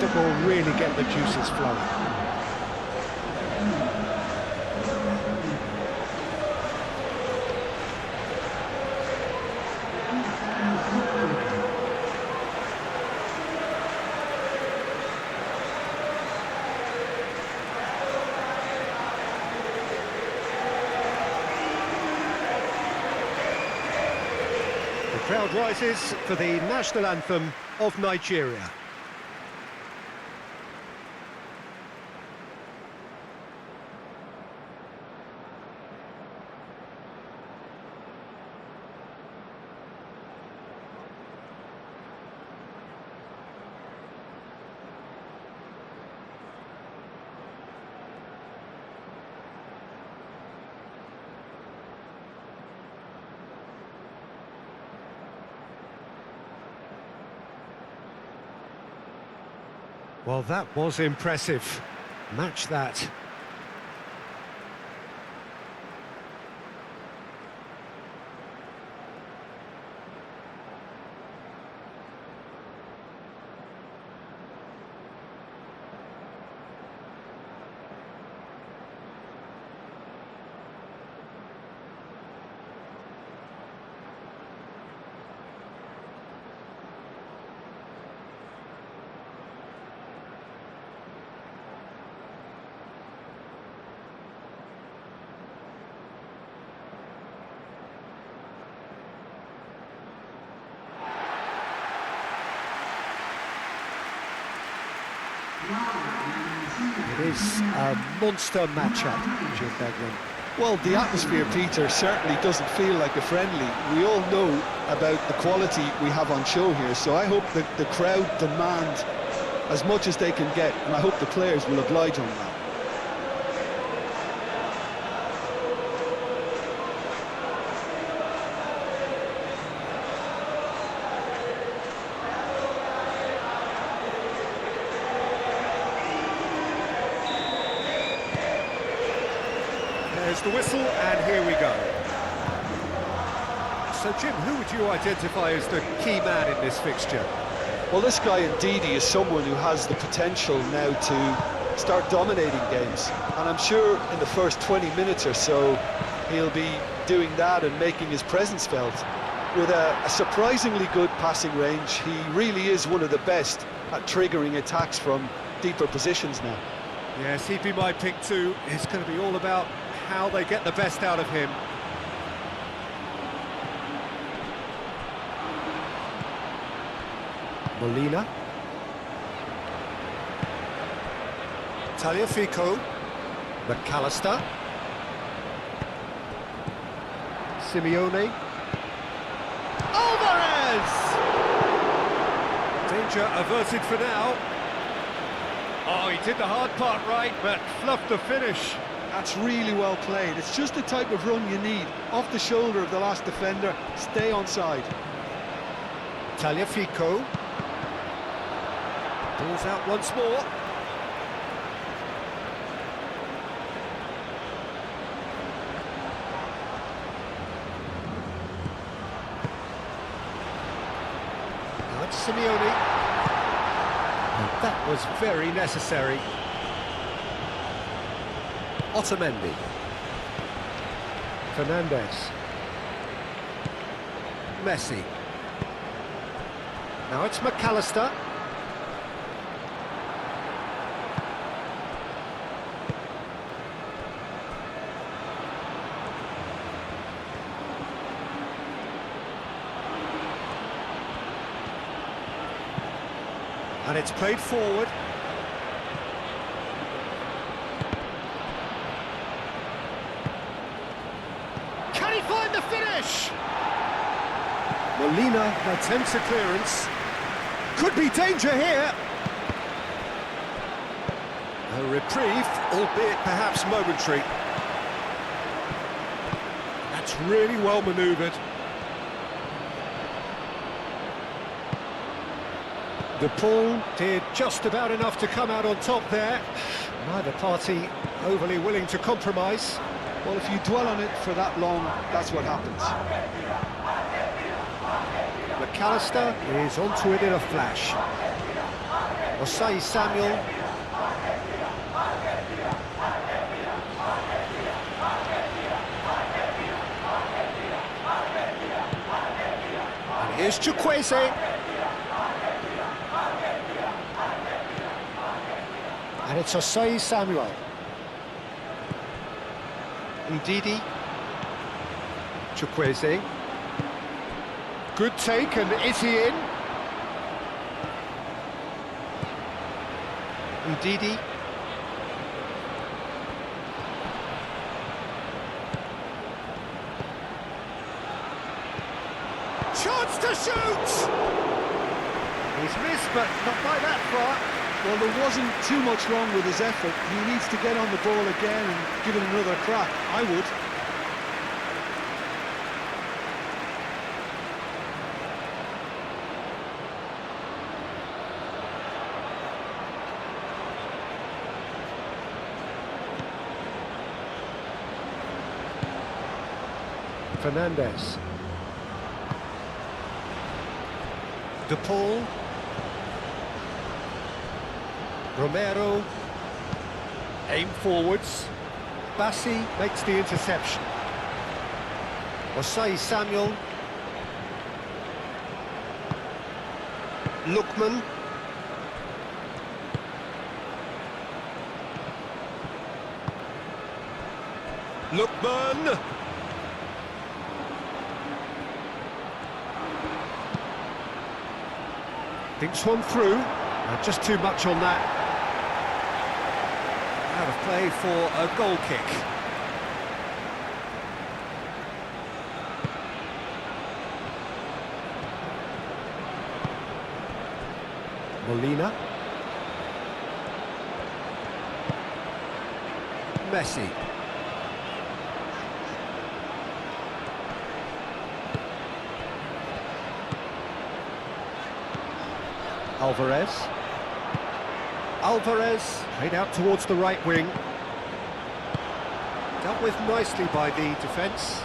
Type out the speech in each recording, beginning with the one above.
the ball really get the juices flowing. The crowd rises for the national anthem of Nigeria. Well, that was impressive. Match that. It is a monster matchup, Jim Beglin. Well, the atmosphere, Peter, certainly doesn't feel like a friendly. We all know about the quality we have on show here, so I hope that the crowd demand as much as they can get, and I hope the players will oblige on that. There's the whistle, and here we go. So, Jim, who would you identify as the key man in this fixture? Well, this guy indeed is someone who has the potential now to start dominating games. And I'm sure in the first 20 minutes or so, he'll be doing that and making his presence felt. With a surprisingly good passing range, he really is one of the best at triggering attacks from deeper positions now. Yes, he'd be my pick too. It's going to be all about how they get the best out of him. Molina. Tagliafico. McAllister. Simeone. Alvarez! Danger averted for now. Oh, he did the hard part right, but fluffed the finish. That's really well played. It's just the type of run you need. Off the shoulder of the last defender, stay onside. Tagliafico. Ball's out once more. Now it's Simeone. And that was very necessary. Otamendi. Fernandez. Messi. Now it's McAllister. And it's played forward. Can he find the finish? Molina attempts a clearance. Could be danger here. A reprieve, albeit perhaps momentary. That's really well manoeuvred. The ball did just about enough to come out on top there. Neither party overly willing to compromise. Well, if you dwell on it for that long, that's what happens. McAllister is onto it in a flash. Osai Samuel. And here's Chukwueze. And it's Osai Samuel. Ndidi. Chukwueze. Good take, and is he in? Ndidi. Chance to shoot! He's missed, but not by that far. Well, there wasn't too much wrong with his effort. He needs to get on the ball again and give it another crack. I would. Fernandez. De Paul. Romero. Aim forwards. Bassi makes the interception. Osai Samuel. Lookman. Lookman. Thinks one through. Just too much on that. Out of play for a goal kick. Molina. Messi. Alvarez, played out towards the right wing. Dealt with nicely by the defence.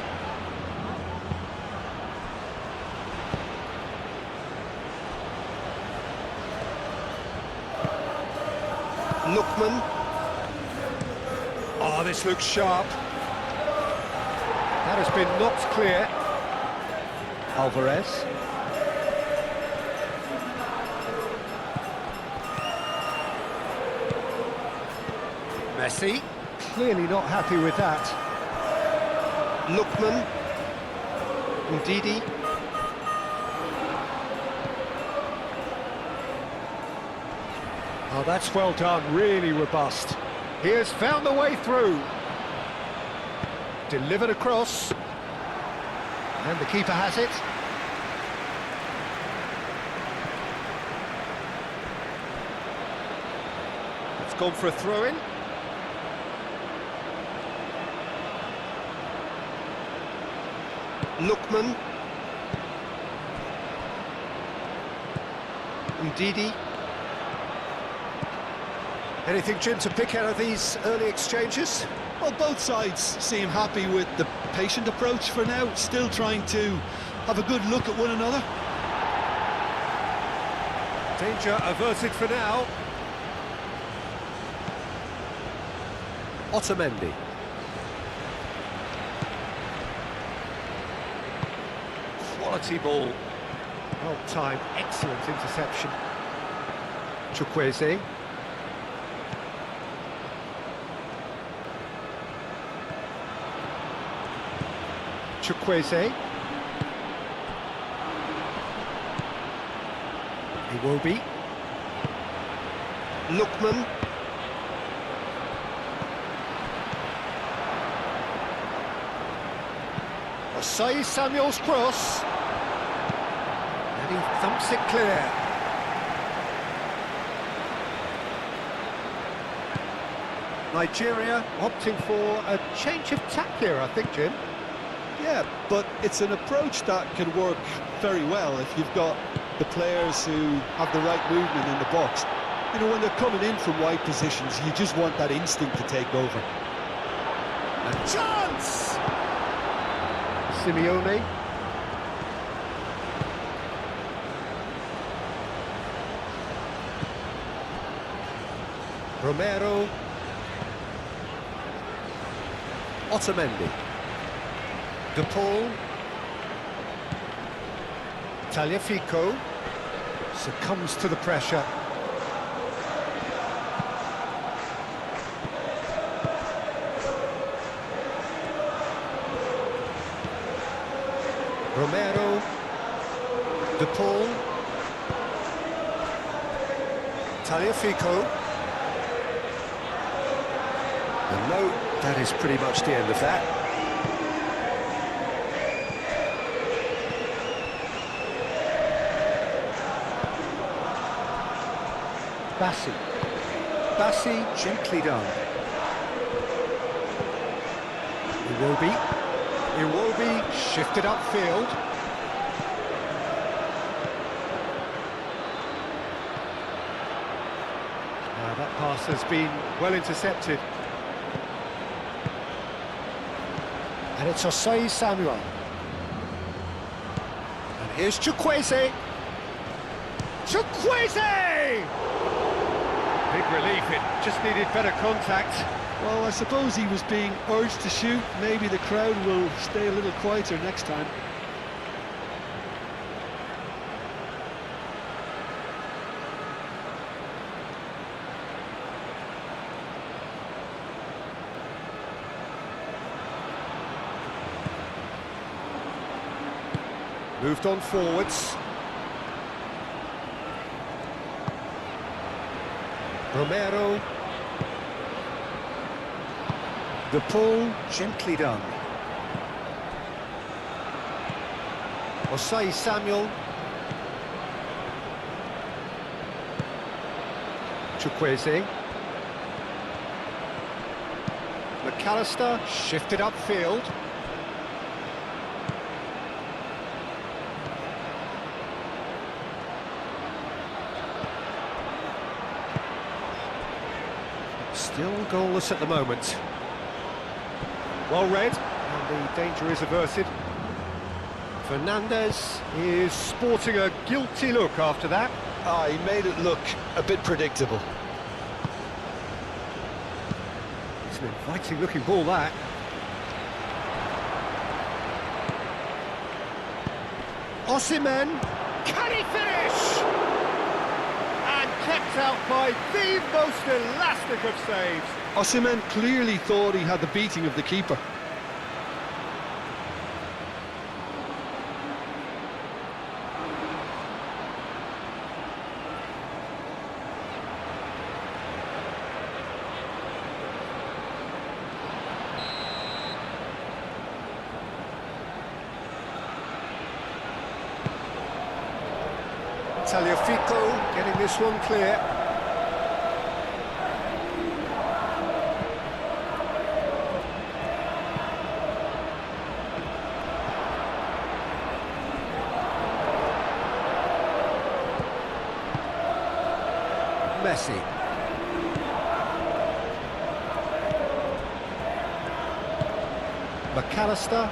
Lookman. Oh, this looks sharp. That has been knocked clear. Alvarez. Messi, clearly not happy with that. Lookman. Ndidi. Oh, that's well done, really robust. He has found the way through. Delivered across. And the keeper has it. It's gone for a throw-in. Lookman. Ndidi. Anything, Jim, to pick out of these early exchanges? Well, both sides seem happy with the patient approach for now, still trying to have a good look at one another. Danger averted for now. Otamendi. Quality ball. Well timed, excellent interception. Chukwueze. Chukwueze. Iwobi. Lookman. Osai Samuel's cross. And he thumps it clear. Nigeria opting for a change of tack here, I think, Jim. Yeah, but it's an approach that can work very well if you've got the players who have the right movement in the box. You know, when they're coming in from wide positions, you just want that instinct to take over. A chance! Simeone. Romero. Otamendi. De Paul. Tagliafico succumbs to the pressure. Romero. De Paul. Tagliafico. And no, that is pretty much the end of that. Bassi, gently done. Iwobi shifted upfield. Now that pass has been well intercepted. And it's Osei Samuel. And here's Chukwueze. Chukwueze! Big relief, it just needed better contact. Well, I suppose he was being urged to shoot. Maybe the crowd will stay a little quieter next time. Moved on forwards. Romero. De Paul, gently done. Osei Samuel. Chukwueze. McAllister shifted upfield. Still goalless at the moment. Well read, and the danger is averted. Fernandez is sporting a guilty look after that. Ah, he made it look a bit predictable. It's an inviting looking ball, that. Osimhen, can he finish? And kept out by the most elastic of saves. Osimhen clearly thought he had the beating of the keeper. Tagliafico getting this one clear. Messi. McAllister.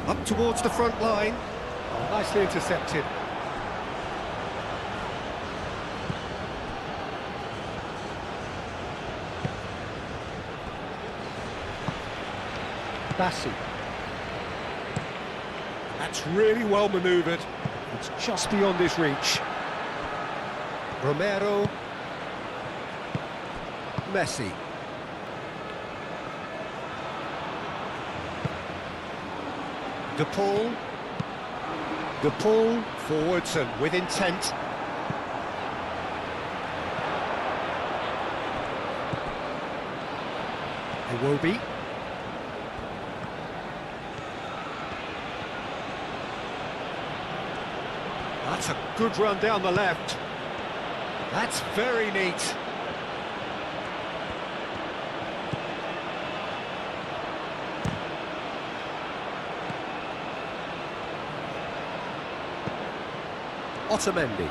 Up towards the front line. Oh, nicely intercepted. Bassi. That's really well manoeuvred. It's just beyond his reach. Romero. Messi. De Paul. De Paul forwards and with intent. Iwobi. That's a good run down the left. That's very neat. Otamendi.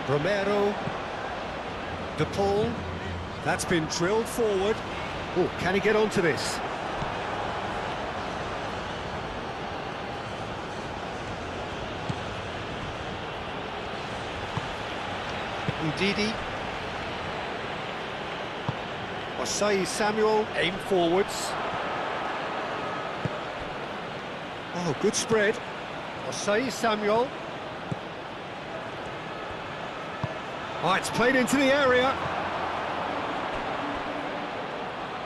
Romero. De Paul. That's been drilled forward. Oh, can he get onto this? Ndidi. Osei Samuel, aim forwards. Oh, good spread. Osei Samuel. Oh, it's played into the area.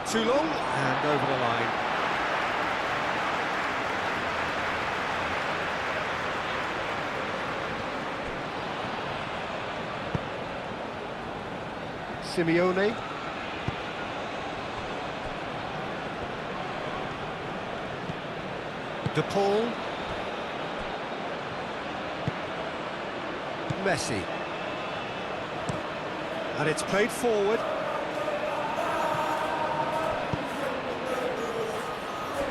Too long, and over the line. Simeone. De Paul. Messi. And it's played forward.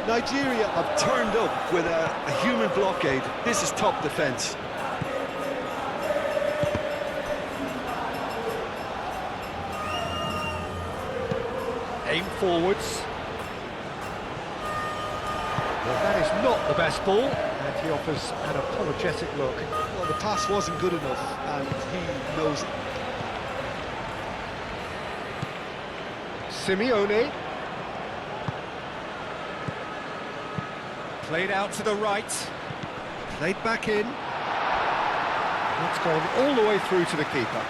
Nigeria have turned up with a human blockade. This is top defence. Aim forwards. Well, that is not the best ball, and he offers an apologetic look. Well, the pass wasn't good enough, and he knows it. Simeone. Played out to the right. Played back in. It's gone all the way through to the keeper.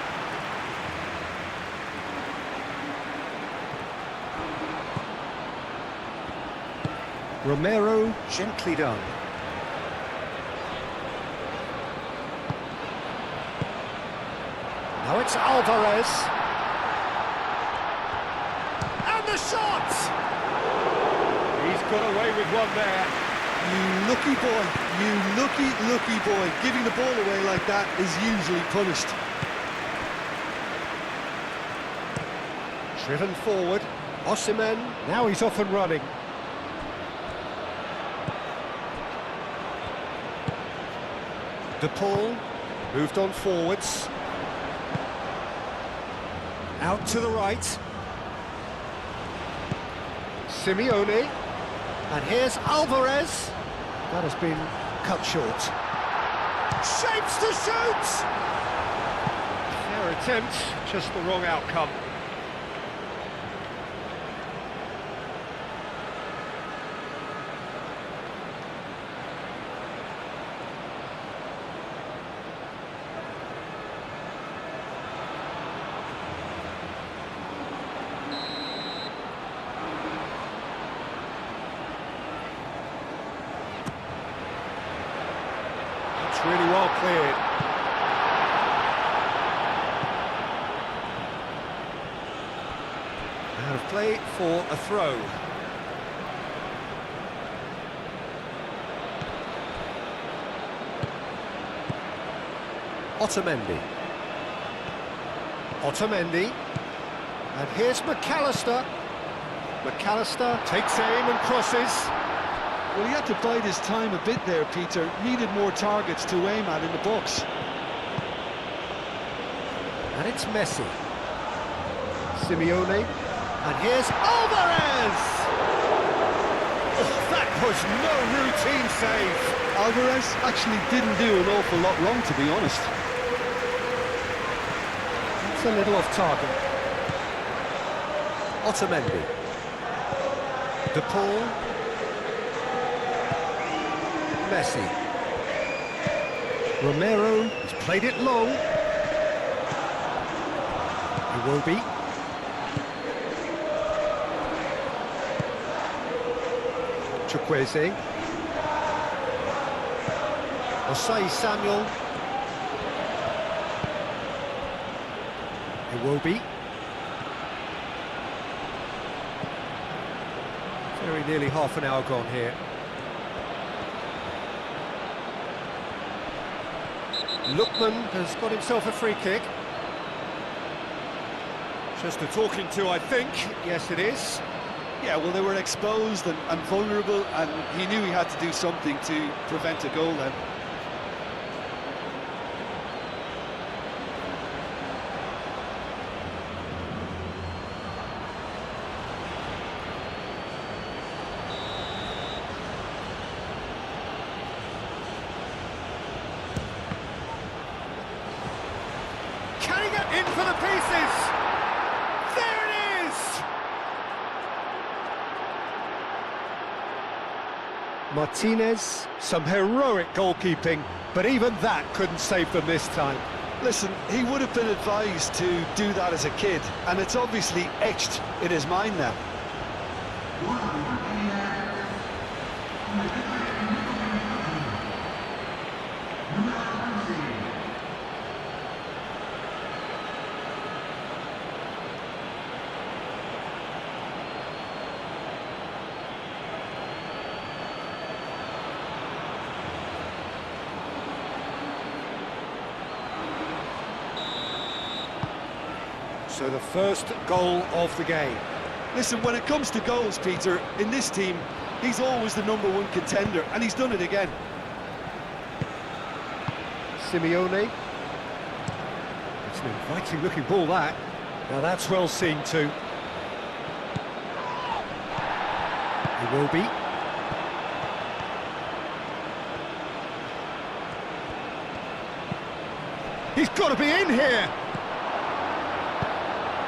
Romero, gently done. Now it's Alvarez. And the shot! He's got away with one there. You lucky boy, you lucky boy. Giving the ball away like that is usually punished. Driven forward. Osimhen, now he's off and running. De Paul, moved on forwards. Out to the right. Simeone. And here's Alvarez. That has been cut short. Shapes to shoot! Fair attempt, just the wrong outcome. Really well cleared. Out of play for a throw. Otamendi. Otamendi. And here's McAllister. McAllister takes aim and crosses. Well, he had to bide his time a bit there, Peter. Needed more targets to aim at in the box. And it's Messi. Simeone. And here's Alvarez! Oh, that was no routine save. Alvarez actually didn't do an awful lot wrong, to be honest. It's a little off target. Otamendi. De Paul. Messi. Romero has played it long. Iwobi. Chukwueze. Osei Samuel. Iwobi. Very nearly half an hour gone here. Lookman has got himself a free kick. Just a talking to, I think. Yes, it is. Yeah, well, they were exposed and vulnerable, and he knew he had to do something to prevent a goal then. Can he get in for the pieces! There it is! Martinez, some heroic goalkeeping, but even that couldn't save them this time. Listen, he would have been advised to do that as a kid, and it's obviously etched in his mind now. So the first goal of the game. Listen, when it comes to goals, Peter, in this team, he's always the #1 contender, and he's done it again. Simeone. It's an inviting looking ball, that. Now that's well seen too. He will be. He's got to be in here!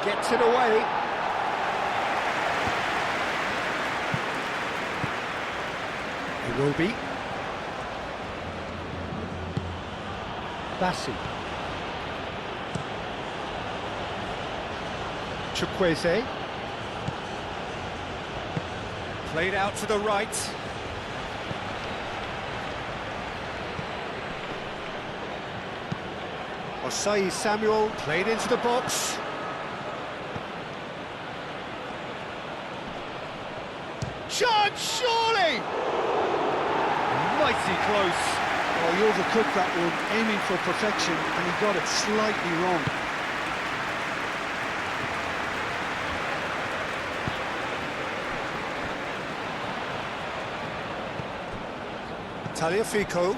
Gets it away. He will be. Bassi. Chukwueze. Played out to the right. Osei Samuel played into the box. Chance, surely! Mighty close. Oh, he overcooked that one, aiming for perfection, and he got it slightly wrong. Tagliafico.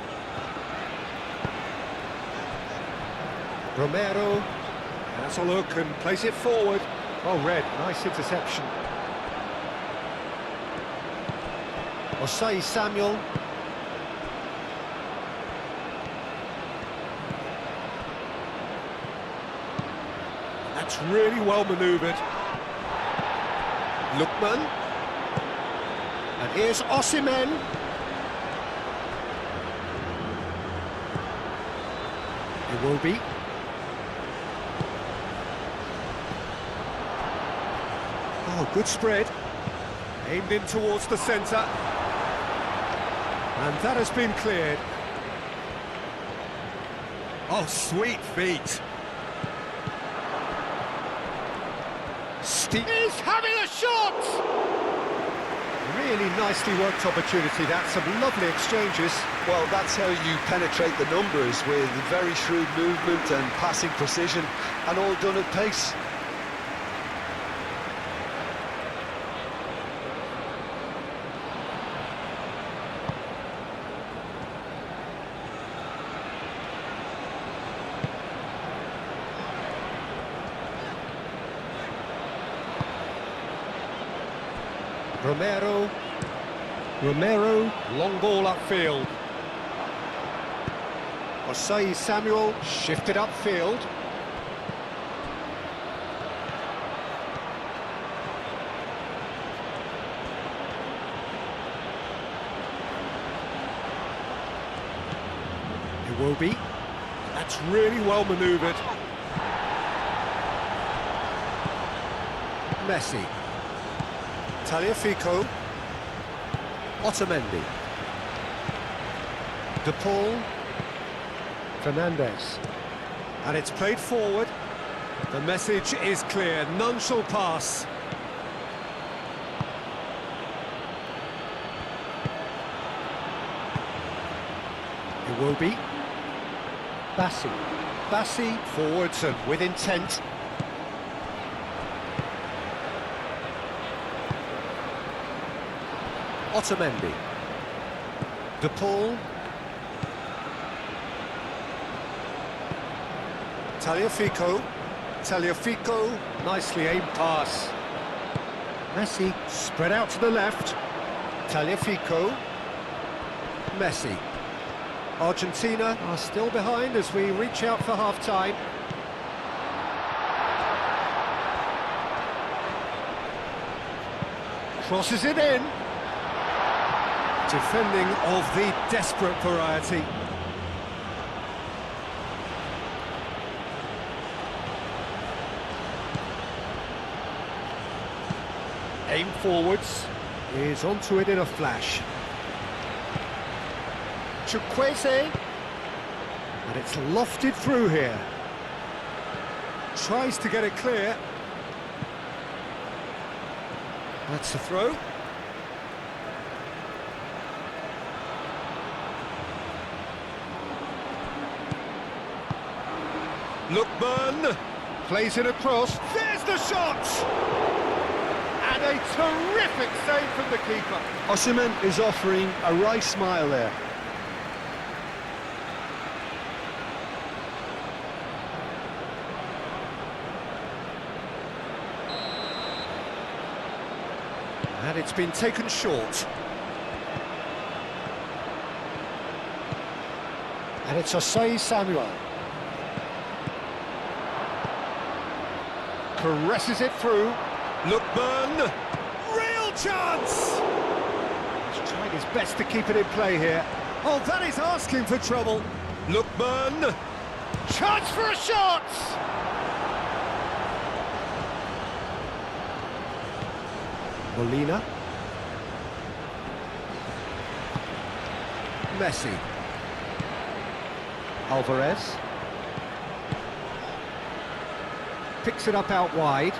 Romero. That's a look and plays it forward. Well read, nice interception. Osei Samuel. That's really well manoeuvred. Lookman. And here's Osimhen. It will be. Oh, good spread. Aimed in towards the centre. And that has been cleared. Oh, sweet feet. He's having a shot! Really nicely worked opportunity, that's some lovely exchanges. Well, that's how you penetrate the numbers, with very shrewd movement and passing precision, and all done at pace. Romero, long ball upfield. Osei Samuel shifted upfield. It will be. That's really well manoeuvred. Messi. Tagliafico. Otamendi. De Paul. Fernandez. And it's played forward. The message is clear, none shall pass. It will be. Bassi. Bassi forwards and with intent. Otamendi. De Paul. Tagliafico. Tagliafico. Nicely aimed pass. Messi spread out to the left. Tagliafico. Messi. Argentina are still behind as we reach out for half-time. Crosses it in. Defending of the desperate variety. Aim forwards. Is onto it in a flash. Chukwueze. And it's lofted through here. Tries to get it clear. That's the throw. Lookman plays it across. There's the shot! And a terrific save from the keeper. Osimhen is offering a wry smile there. And it's been taken short. And it's Osei Samuel. Caresses it through. Lookman! Real chance! He's trying his best to keep it in play here. Oh, that is asking for trouble. Lookman! Chance for a shot! Molina. Messi. Alvarez. Picks it up out wide.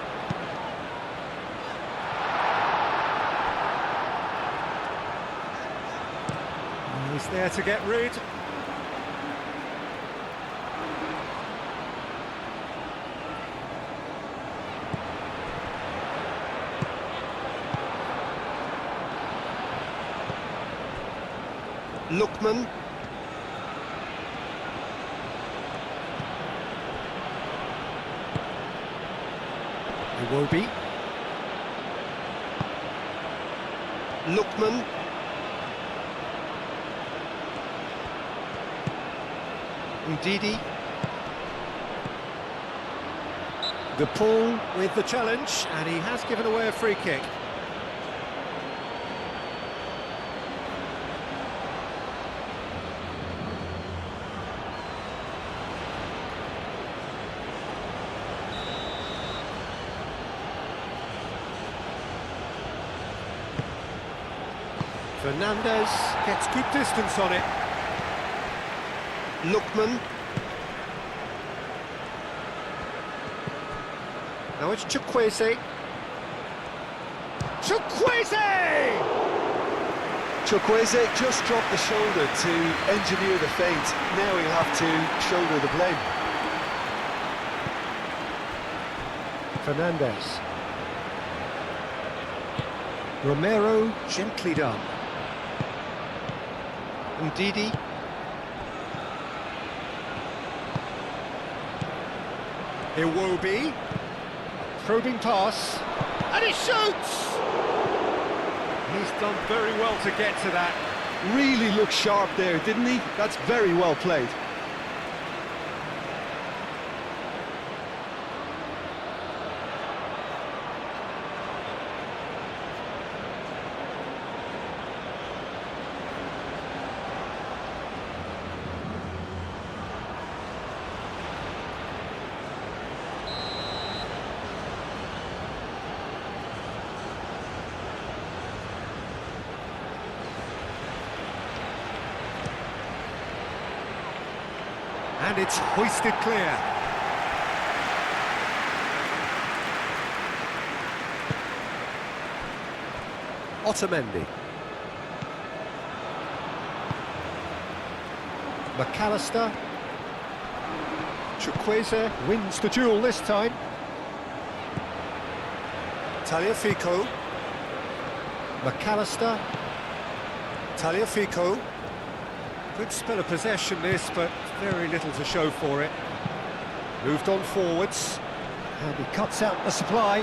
He's there to get rid. Lookman. Iwobi. Lookman. Ndidi. The pull with the challenge, and he has given away a free kick. Fernandez gets good distance on it. Lookman. Now it's Chukwueze. Chukwueze! Chukwueze just dropped the shoulder to engineer the feint. Now he'll have to shoulder the blame. Fernandez. Romero, gently done. Ndidi. Iwobi. Probing pass. And he shoots! He's done very well to get to that. Really looked sharp there, didn't he? That's very well played. And it's hoisted clear. Otamendi. McAllister. Chukwueze wins the duel this time. Tagliafico. McAllister. Tagliafico. Good spell of possession this, but very little to show for it. Moved on forwards, and he cuts out the supply.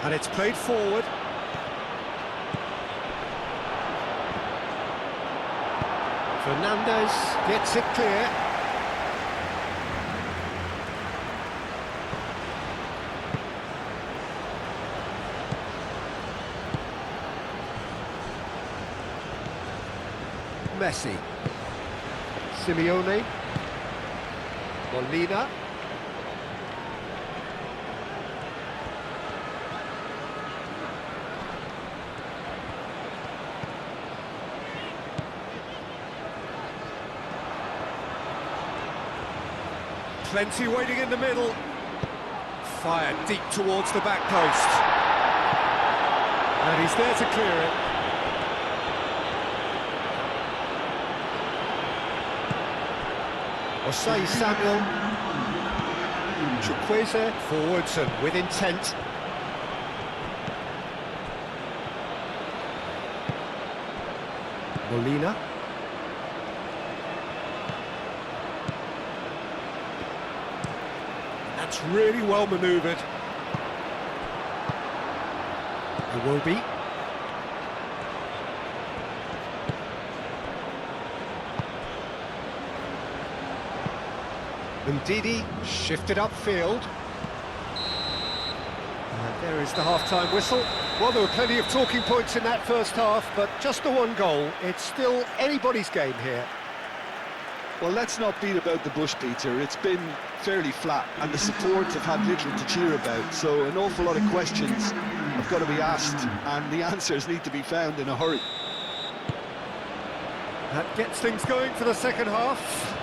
And it's played forward. Fernandez gets it clear. Messi. Simeone. Molina. Plenty waiting in the middle. Fired deep towards the back post. And he's there to clear it. Osei Samuel. Chukwueze forwards and with intent. Molina. That's really well manoeuvred. Iwobi. Ndidi shifted upfield. And there is the half-time whistle. Well, there were plenty of talking points in that first half, but just the one goal. It's still anybody's game here. Well, let's not beat about the bush, Peter. It's been fairly flat, and the supports have had little to cheer about, so an awful lot of questions have got to be asked, and the answers need to be found in a hurry. That gets things going for the second half.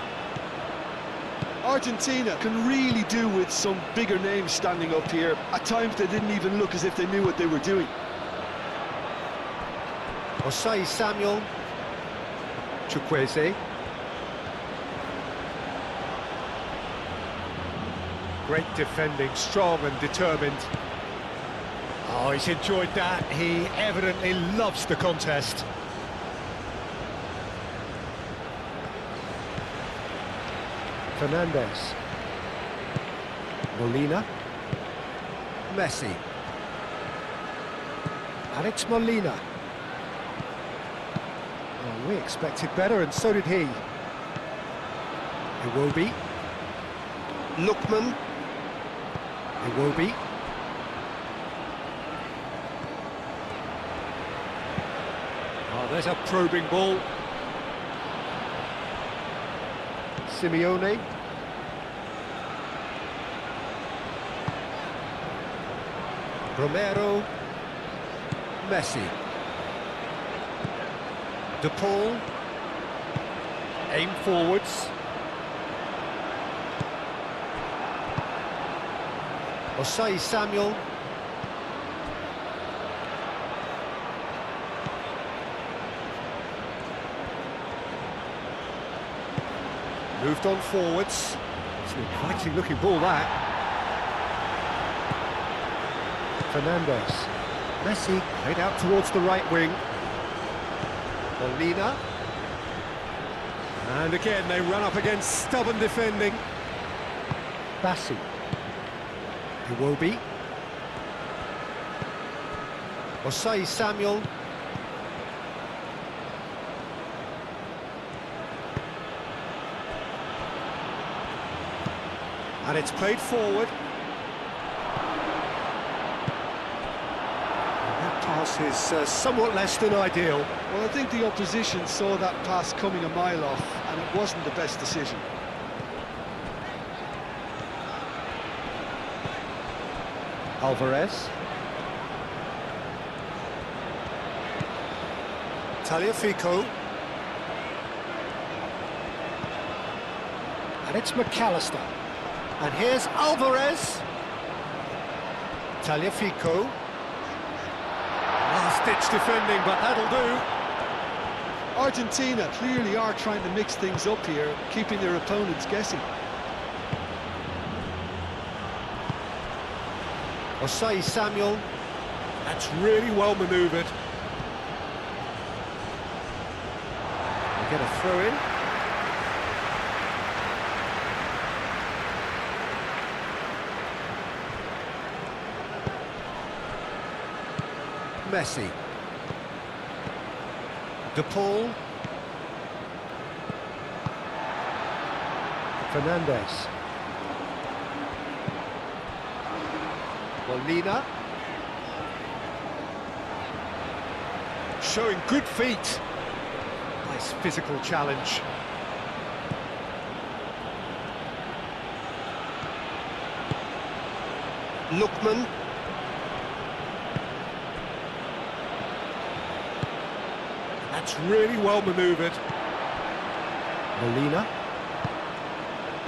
Argentina can really do with some bigger names standing up here. At times they didn't even look as if they knew what they were doing. Osei Samuel. Chukwueze. Great defending, strong and determined. Oh, he's enjoyed that. He evidently loves the contest. Fernandez. Molina. Messi. And it's Molina. Oh, we expected better, and so did he. Iwobi. Lookman. Iwobi. Oh, there's a probing ball. Simeone. Romero. Messi. De Paul. Aim forwards. Osei Samuel. Moved on forwards. It's an inviting looking ball, that. Fernandez. Messi played out towards the right wing. Molina. And again they run up against stubborn defending. Bassi. Iwobi. Osei Samuel. And it's played forward. And that pass is somewhat less than ideal. Well, I think the opposition saw that pass coming a mile off, and it wasn't the best decision. Alvarez. Tagliafico. And it's McAllister. And here's Alvarez. Tagliafico. Last-ditch defending, but that'll do. Argentina clearly are trying to mix things up here, keeping their opponents guessing. Osei Samuel. That's really well manoeuvred. They get a throw in. Messi. De Paul. Fernandez. Molina. Showing good feet. Nice physical challenge. Lookman. That's really well manoeuvred. Molina.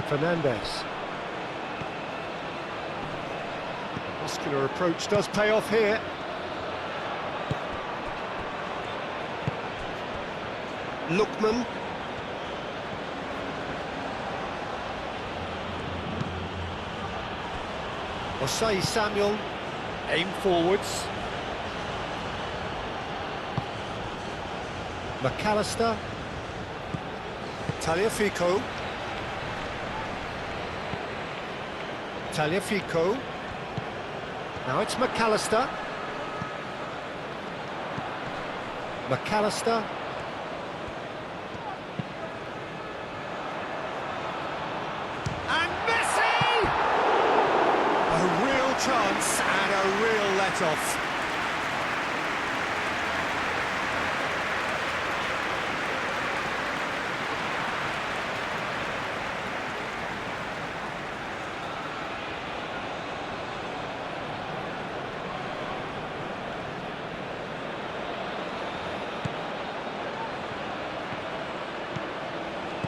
Fernandez. Muscular approach does pay off here. Lookman. Osei Samuel. Aim forwards. McAllister. Tagliafico. Tagliafico. Now it's McAllister. McAllister. And Messi! A real chance and a real let-off.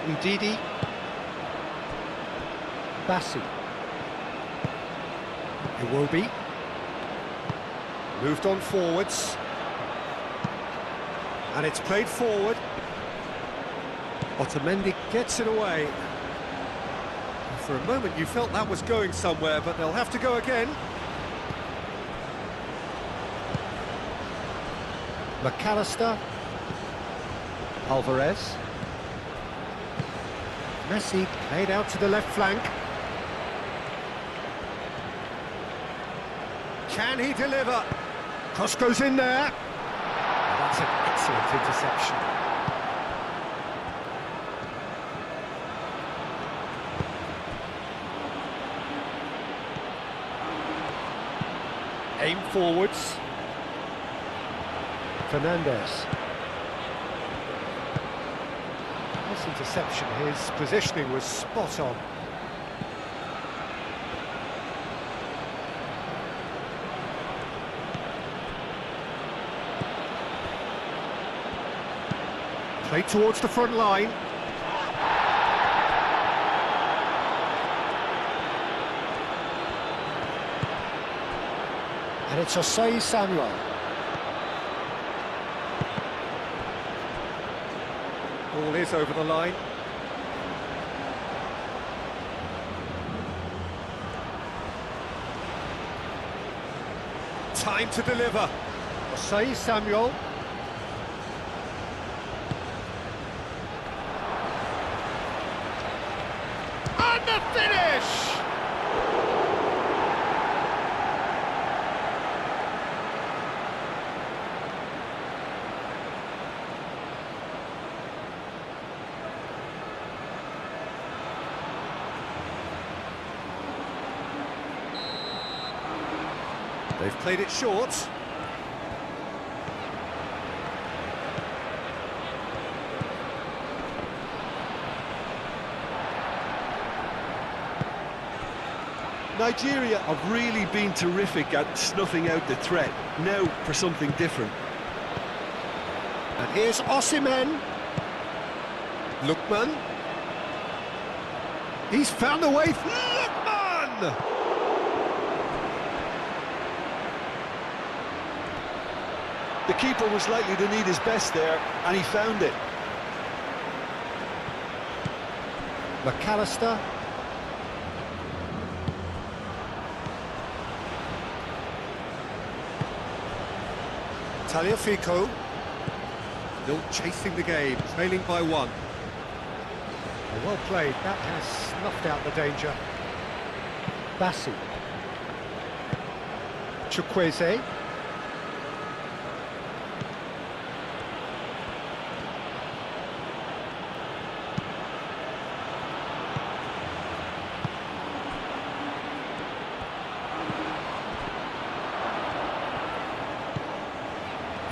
Ndidi. Bassi. Iwobi. Moved on forwards. And it's played forward. Otamendi gets it away. For a moment you felt that was going somewhere, but they'll have to go again. McAllister. Alvarez. Messi played out to the left flank. Can he deliver? Cross goes in there. That's an excellent interception. Aim forwards. Fernandez. Nice interception. His positioning was spot on. Played towards the front line. And it's Osei Samuel. Ball is over the line. Time to deliver. Osei Samuel. And the finish! They've played it short. Nigeria have really been terrific at snuffing out the threat. Now for something different. And here's Osimhen. Lookman. He's found a way. Lookman! The keeper was likely to need his best there, and he found it. McAllister. Tagliafico. Still chasing the game, trailing by one. Well played, that has snuffed out the danger. Bassi. Chukwueze.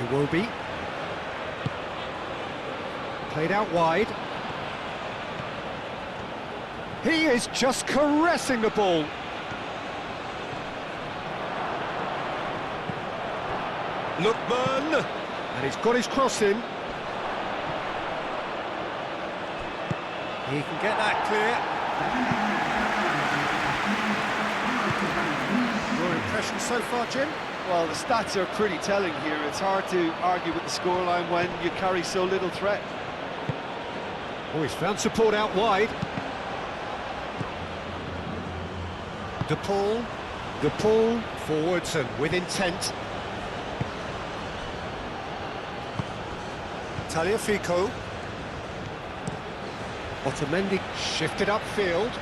It will be. Played out wide. He is just caressing the ball. Lookman, and he's got his cross in. He can get that clear. Your impression so far, Jim? Well, the stats are pretty telling here. It's hard to argue with the scoreline when you carry so little threat. Oh, he's found support out wide. DePaul, forwards and with intent. Tagliafico. Otamendi shifted upfield.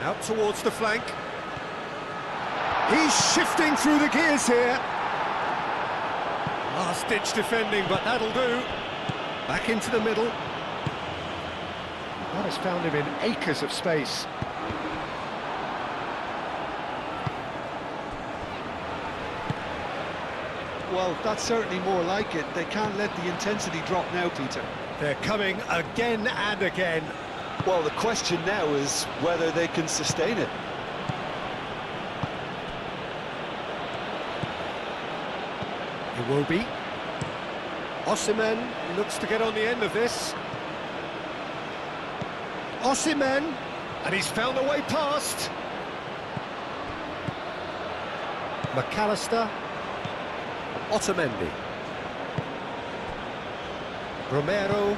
Out towards the flank. He's shifting through the gears here. Last-ditch defending, but that'll do. Back into the middle. That has found him in acres of space. Well, that's certainly more like it. They can't let the intensity drop now, Peter. They're coming again and again. Well, the question now is whether they can sustain it. It will be. Osimhen looks to get on the end of this. Osimhen, and he's found a way past. McAllister. Otamendi. Romero.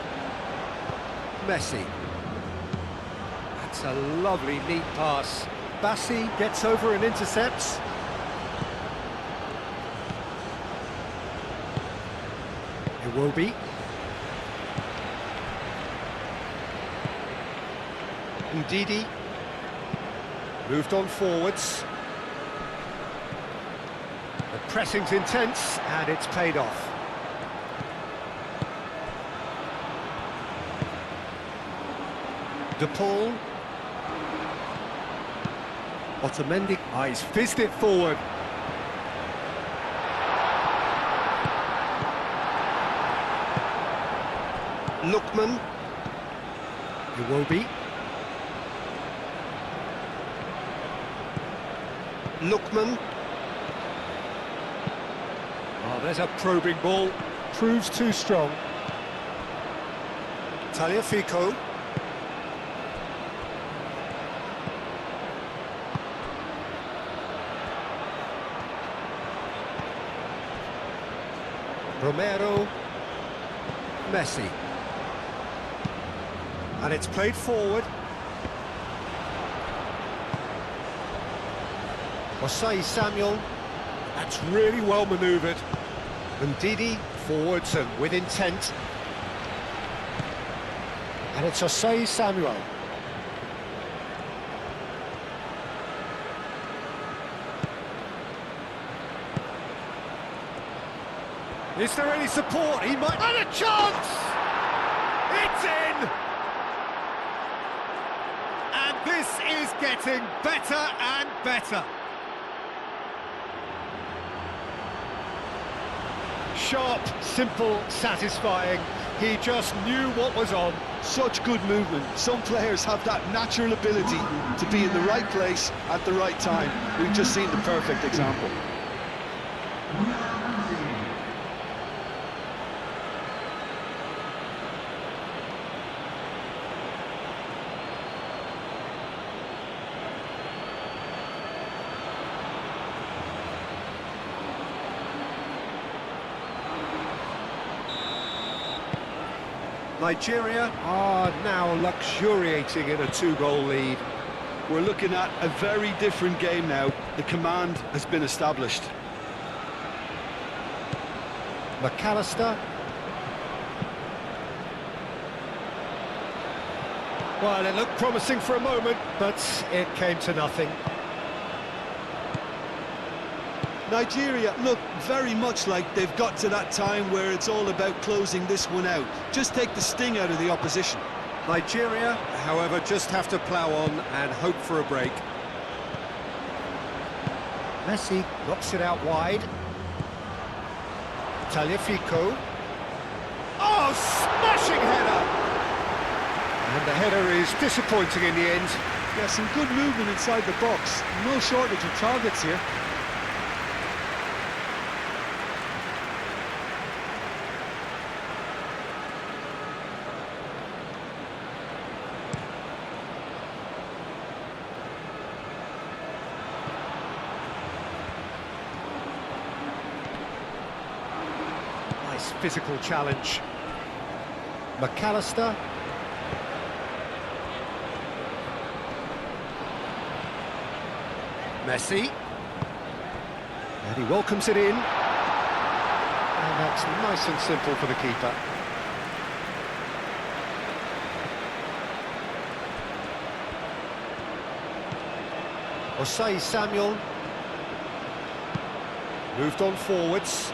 Messi. That's a lovely, neat pass. Bassi gets over and intercepts. It will be. Ndidi. Moved on forwards. The pressing's intense, and it's paid off. DePaul. Otamendi. Ah, he's fizzed it forward. Lookman. It will be. Lookman. Oh, there's a probing ball. Proves too strong. Tagliafico. Romero. Messi. And it's played forward. Osei Samuel. That's really well manoeuvred. Ndidi forwards and with intent. And it's Osei Samuel. Is there any support? He might... And a chance! It's in! And this is getting better and better. Sharp, simple, satisfying. He just knew what was on. Such good movement. Some players have that natural ability to be in the right place at the right time. We've just seen the perfect example. Nigeria are now luxuriating in a two-goal lead. We're looking at a very different game now. The command has been established. McAllister. Well, it looked promising for a moment, but it came to nothing. Nigeria look very much like they've got to that time where it's all about closing this one out. Just take the sting out of the opposition. Nigeria, however, just have to plough on and hope for a break. Messi knocks it out wide. Tagliafico. Oh, smashing header! And the header is disappointing in the end. Yeah, some good movement inside the box. No shortage of targets here. Nice physical challenge. McAllister. Messi. And he welcomes it in. And that's nice and simple for the keeper. Osei Samuel. Moved on forwards.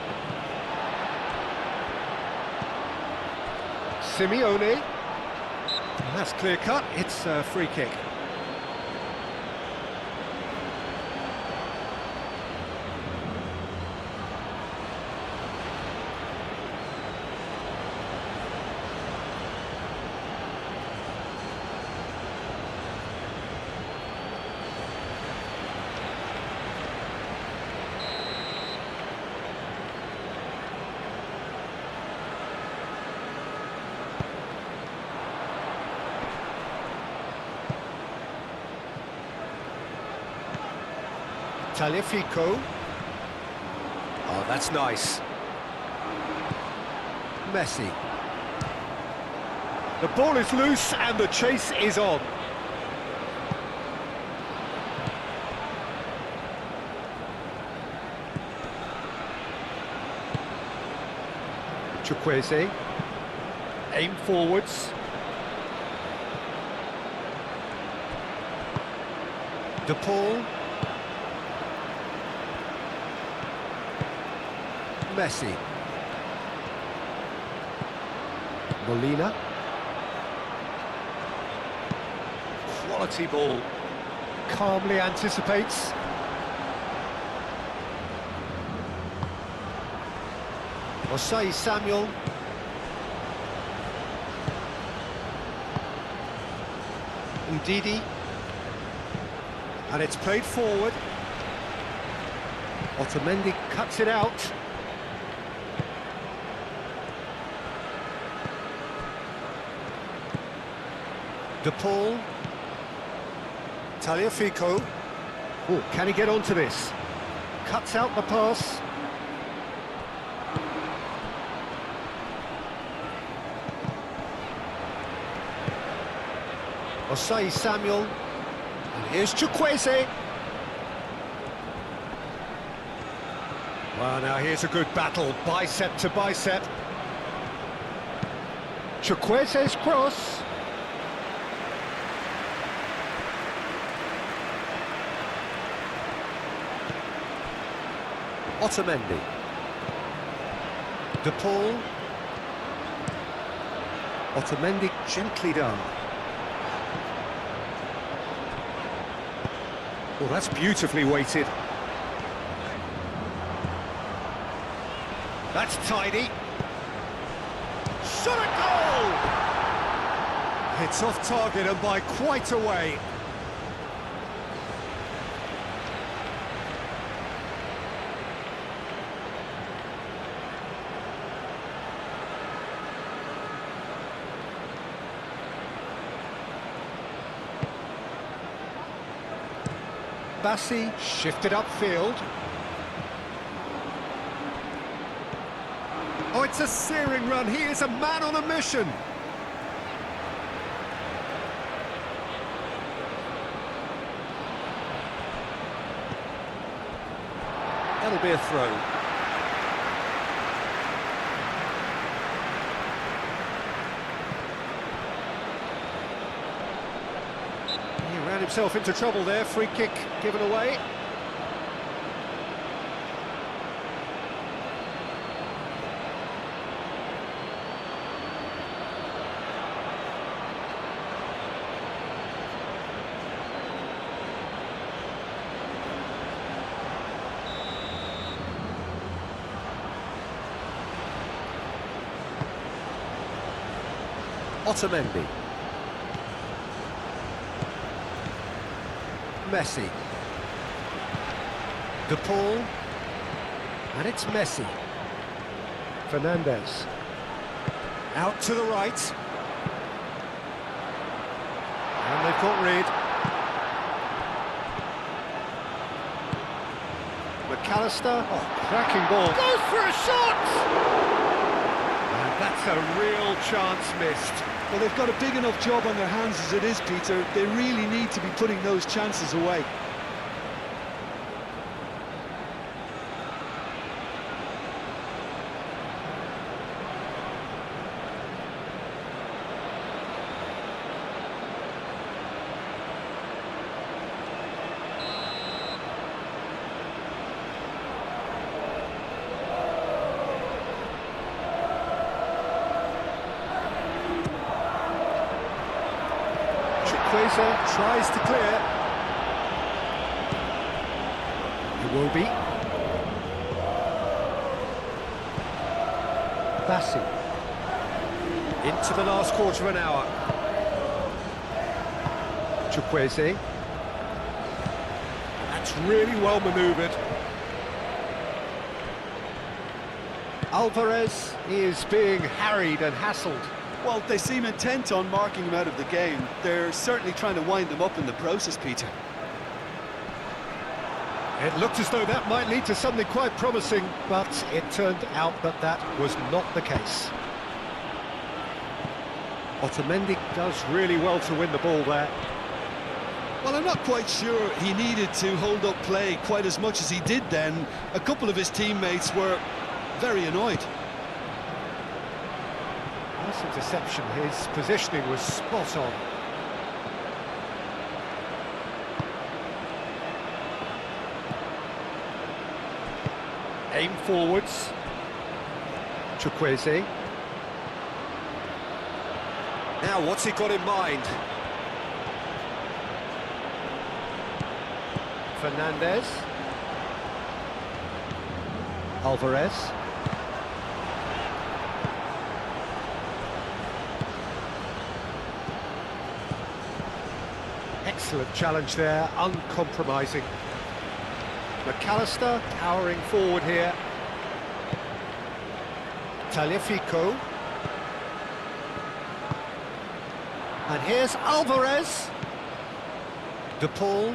Simeone. And that's clear cut. It's a free kick. Tagliafico. Oh, that's nice. Messi. The ball is loose and the chase is on. Chukwueze. Aim forwards. De Paul. Messi. Molina. Quality ball. Calmly anticipates. Osei Samuel. Ndidi. And it's played forward. Otamendi cuts it out. De Paul. Tagliafico. Oh, can he get onto this? Cuts out the pass. Osei Samuel. And here's Chukwueze. Well, now here's a good battle, bicep to bicep. Chukwueze's cross. Otamendi. De Paul. Otamendi gently done. Well, that's beautifully weighted. That's tidy. Shot at goal! It's off target and by quite a way. Bassi shifted upfield. Oh, it's a searing run. He is a man on a mission. That'll be a throw. He ran himself into trouble there. Free kick given away. Otamendi. Messi. De Paul. And it's Messi. Fernandez. Out to the right. And they've got Reed. McAllister. Oh, cracking ball. Goes for a shot! And that's a real chance missed. Well, they've got a big enough job on their hands as it is, Peter. They really need to be putting those chances away. Tries to clear. Iwobi. Bassi. Into the last quarter of an hour. Chukwueze. That's really well manoeuvred. Alvarez is being harried and hassled. Well, they seem intent on marking him out of the game. They're certainly trying to wind him up in the process, Peter. It looked as though that might lead to something quite promising, but it turned out that that was not the case. Otamendi does really well to win the ball there. Well, I'm not quite sure he needed to hold up play quite as much as he did then. A couple of his teammates were very annoyed. Nice interception, his positioning was spot on. Aim forwards. Chukwueze. Now, what's he got in mind? Fernandez. Alvarez. Excellent challenge there, uncompromising. McAllister powering forward here. Tagliafico. And here's Alvarez. De Paul.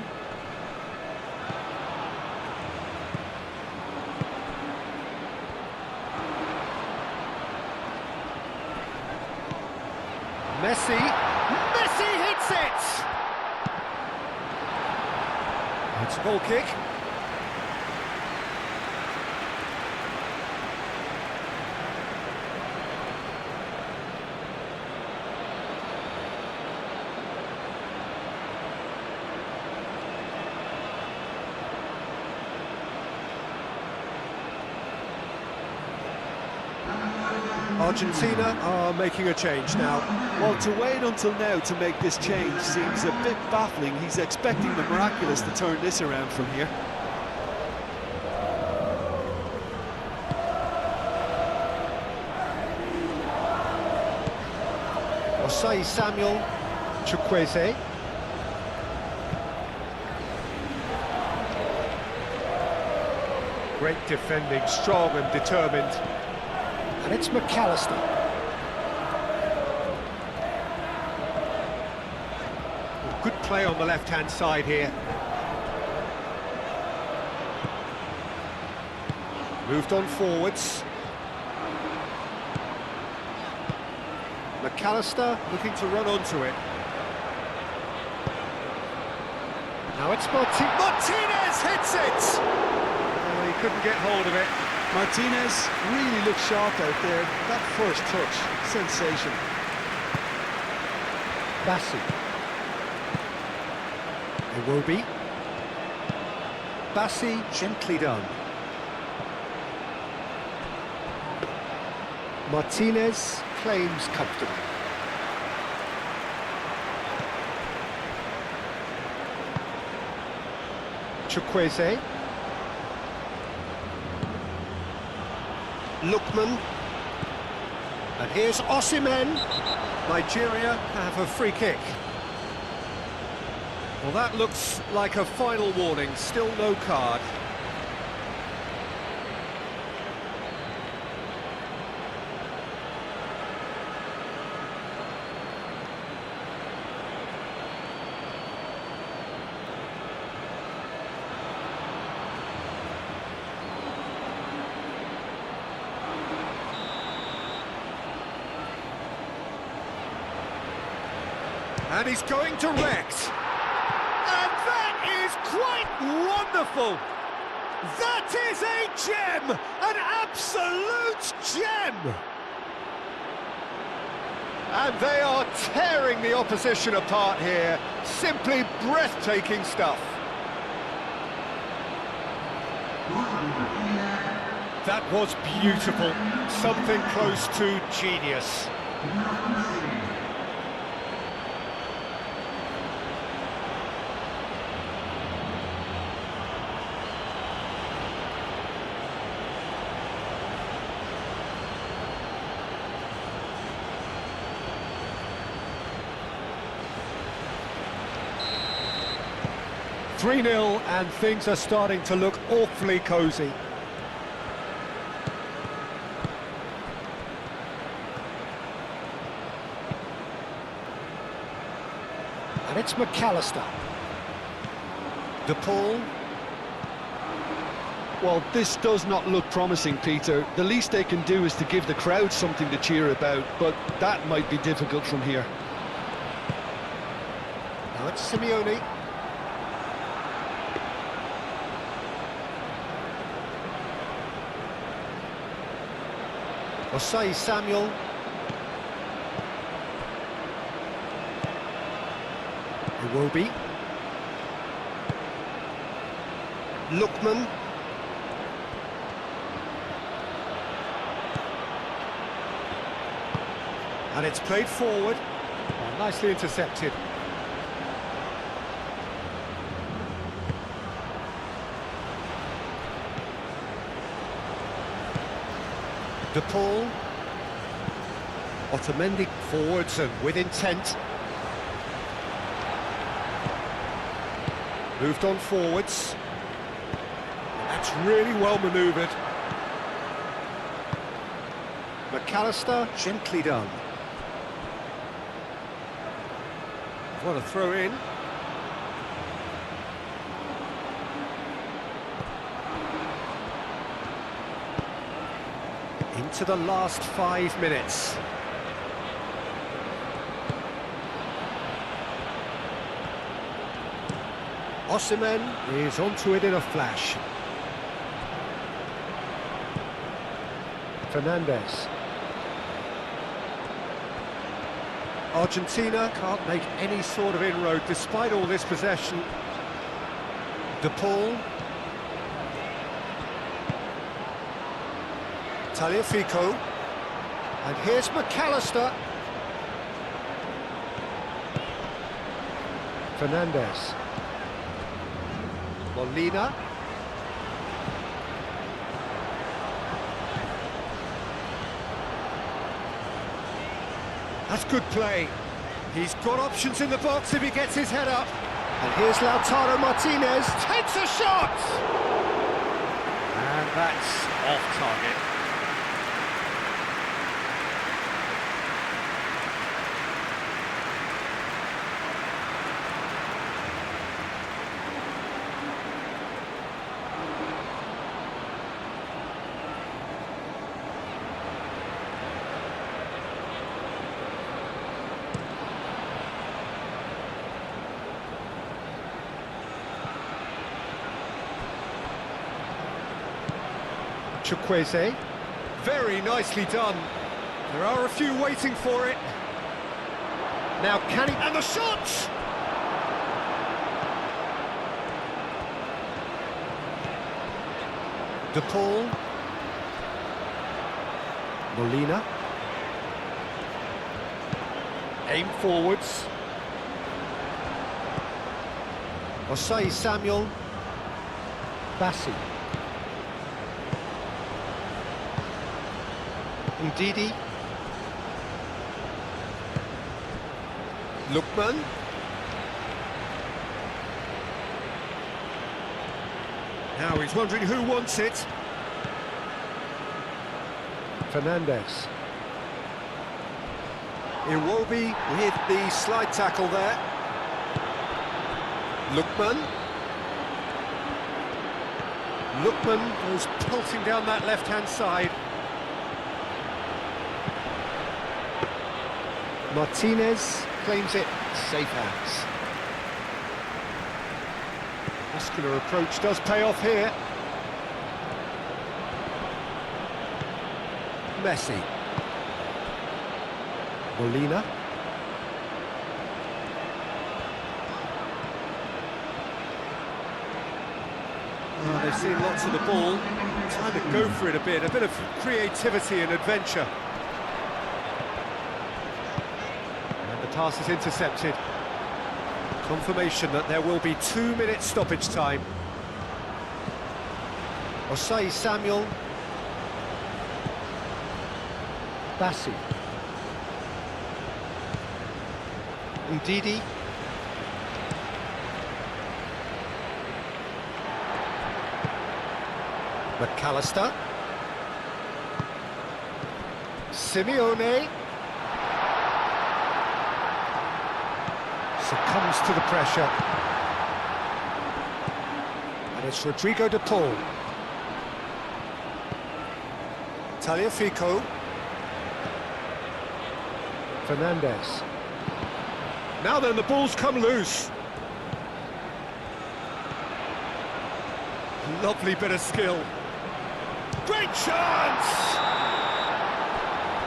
Messi. Messi hits it! It's a goal kick. Argentina are making a change now. Well, to wait until now to make this change seems a bit baffling. He's expecting the miraculous to turn this around from here. Osai Samuel, Chukwueze. Great defending, strong and determined. And it's McAllister. Good play on the left-hand side here. Moved on forwards. McAllister looking to run onto it. Now it's Martinez hits it! Oh, he couldn't get hold of it. Martinez really looked sharp out there. That first touch, sensational. Bassi. Iwobi. Bassi, gently done. Martinez claims comfortably. Chukwueze. Lookman. And here's Osimhen. Nigeria have a free kick. Well, that looks like a final warning, still no card. And he's going direct. And that is quite wonderful. That is a gem, an absolute gem. And they are tearing the opposition apart here. Simply breathtaking stuff. That was beautiful. Something close to genius. 3-0 and things are starting to look awfully cosy. And it's McAllister. DePaul. Well, this does not look promising, Peter. The least they can do is to give the crowd something to cheer about, but that might be difficult from here. Now it's Simeone. Osei Samuel. Iwobi. Lookman. And it's played forward. Oh, nicely intercepted. DePaul. Otamendi forwards and with intent. Moved on forwards. That's really well manoeuvred. McAllister, gently done. What a throw in. Into the last 5 minutes. Osimhen is onto it in a flash. Fernandez. Argentina can't make any sort of inroad despite all this possession. DePaul. Tagliafico. And here's McAllister. Fernandez. Molina. That's good play. He's got options in the box if he gets his head up. And here's Lautaro Martinez. Takes a shot! And that's off target. Chukwueze. Very nicely done. There are a few waiting for it. Now can he... And the shot! DePaul. Molina. Aim forwards. Osei Samuel. Bassi. Ndidi. Lookman. Now he's wondering who wants it. Fernandez. Iwobi with the slide tackle there. Lookman. Lookman goes pelting down that left-hand side. Martinez claims it, safe hands. Muscular approach does pay off here. Messi. Molina. Oh, they've seen lots of the ball. Time to go for it a bit of creativity and adventure. And the pass is intercepted. Confirmation that there will be 2 minutes stoppage time. Osai Samuel. Bassi. Ndidi. McAllister. Simeone. Succumbs to the pressure. And it's Rodrigo de Paul. Tagliafico. Fernandez. Now then, the ball's come loose. Lovely bit of skill. Great chance!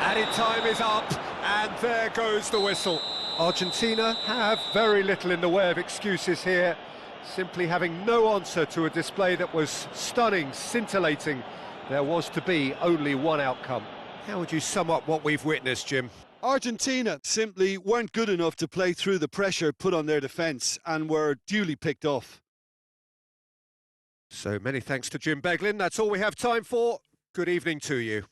Added time is up, and there goes the whistle. Argentina have very little in the way of excuses here, simply having no answer to a display that was stunning, scintillating. There was to be only one outcome. How would you sum up what we've witnessed, Jim? Argentina simply weren't good enough to play through the pressure put on their defence and were duly picked off. So many thanks to Jim Beglin. That's all we have time for. Good evening to you.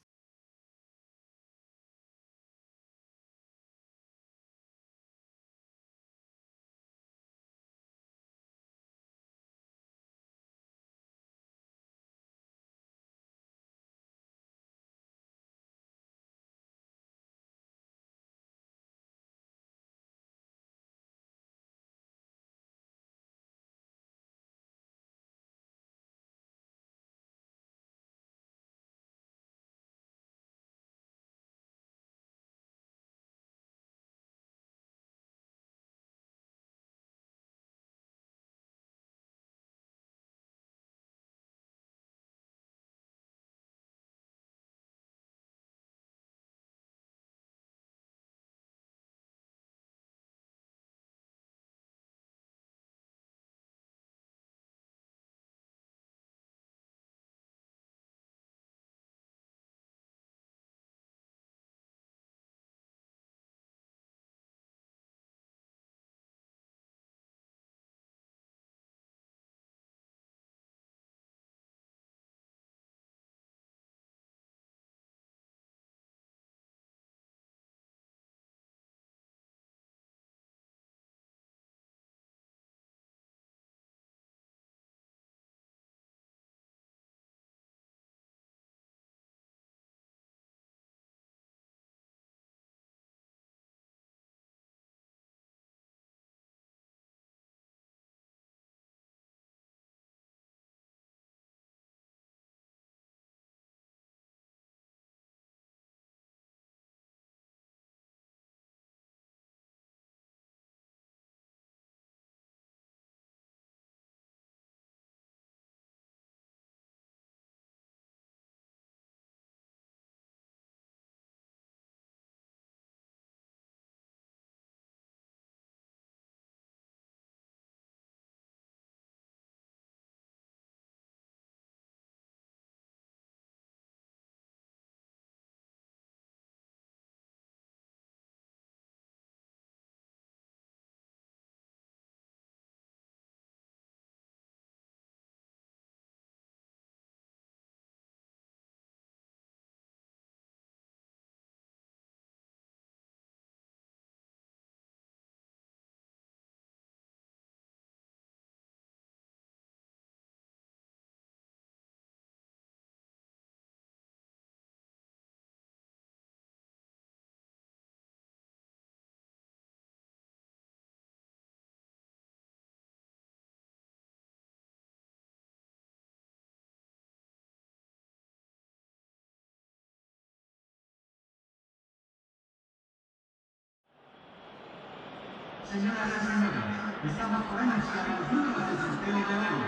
Señoras y señores, estamos por anunciar los números del sorteo de hoy.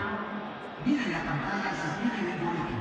Miren la pantalla y se tienen el boletín.